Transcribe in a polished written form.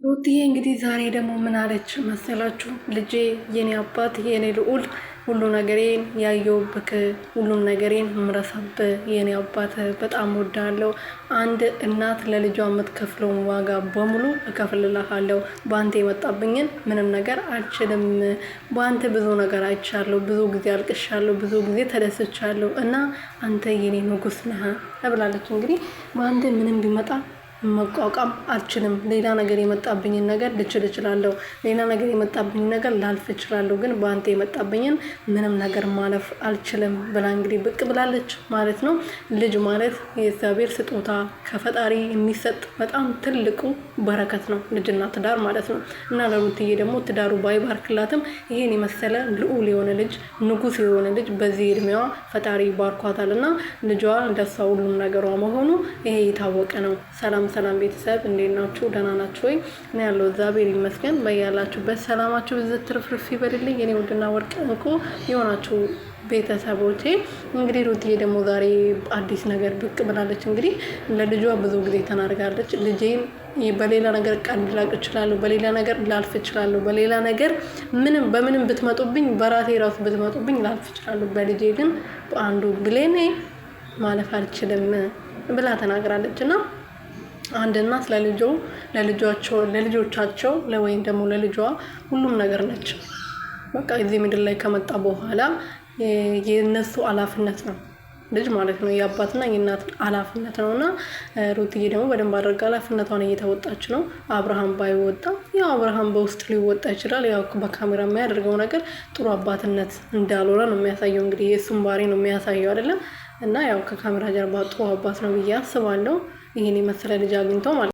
ሩትዬ እንግዲህ ዛሬ ደግሞ ምን አለች መሰላችሁ? ልጄ የኔ አባት የኔ ልዑል ሁሉ ነገሬን ያየውብክ ሁሉም ነገሬን ምረሳብህ የኔ አባት በጣም ወዳለው አንድ እናት ለልጇ የምትከፍለውን ዋጋ በሙሉ እከፍልልሃለሁ። በአንተ የመጣብኝን ምንም ነገር አልችልም። በአንተ ብዙ ነገር አይቻለሁ፣ ብዙ ጊዜ አልቅሻለሁ፣ ብዙ ጊዜ ተደስቻለሁ እና አንተ የኔ ንጉስ ነህ ብላለች። እንግዲህ በአንተ ምንም ቢመጣ መቋቋም አልችልም። ሌላ ነገር የመጣብኝን ነገር ልችል እችላለሁ። ሌላ ነገር የመጣብኝን ነገር ላልፍ እችላለሁ። ግን በአንተ የመጣብኝን ምንም ነገር ማለፍ አልችልም ብላ እንግዲህ ብቅ ብላለች ማለት ነው። ልጅ ማለት የእግዚአብሔር ስጦታ ከፈጣሪ የሚሰጥ በጣም ትልቁ በረከት ነው። ልጅና ትዳር ማለት ነው። እና ለሩትዬ ደግሞ ትዳሩ ባይባርክላትም ይሄን የመሰለ ልዑል የሆነ ልጅ፣ ንጉስ የሆነ ልጅ በዚህ እድሜዋ ፈጣሪ ባርኳታል እና ልጇ እንደሷ ሁሉም ነገሯ መሆኑ ይሄ የታወቀ ነው። ሰላም ሰላም ቤተሰብ እንዴት ናችሁ? ደህና ናችሁ ወይ? እኔ ያለው እግዚአብሔር ይመስገን። በያላችሁበት ሰላማችሁ ብዝት ትርፍርፍ ይበልልኝ። የኔ ውድና ወርቅ እንቁ የሆናችሁ ቤተሰቦቼ እንግዲህ ሩትዬ ደግሞ ዛሬ አዲስ ነገር ብቅ ብላለች። እንግዲህ ለልጇ ብዙ ጊዜ ተናርጋለች። ልጄን በሌላ ነገር ቀልድ ላቅ እችላለሁ፣ በሌላ ነገር ላልፍ እችላለሁ፣ በሌላ ነገር በምንም ብትመጡብኝ፣ በራሴ ራሱ ብትመጡብኝ ላልፍ እችላለሁ፣ በልጄ ግን በአንዱ ብሌኔ ማለፍ አልችልም ብላ ተናግራለች። እና አንድ እናት ለልጆቻቸው ወይም ደግሞ ለልጇ ሁሉም ነገር ነች። በቃ እዚህ ምድር ላይ ከመጣ በኋላ የነሱ ኃላፊነት ነው ልጅ ማለት ነው። የአባትና የእናት ኃላፊነት ነው። እና ሩትዬ ደግሞ በደንብ አድርጋ ኃላፊነቷን እየተወጣች ነው። አብርሃም ባይወጣ ያው አብርሃም በውስጥ ሊወጣ ይችላል። ያው በካሜራ የሚያደርገው ነገር ጥሩ አባትነት እንዳልሆነ ነው የሚያሳየው። እንግዲህ የእሱም ባህሪ ነው የሚያሳየው አይደለም። እና ያው ከካሜራ ጀርባ ጥሩ አባት ነው ብዬ አስባለሁ። ይሄን የመሰለ ልጅ አግኝቶ ማለት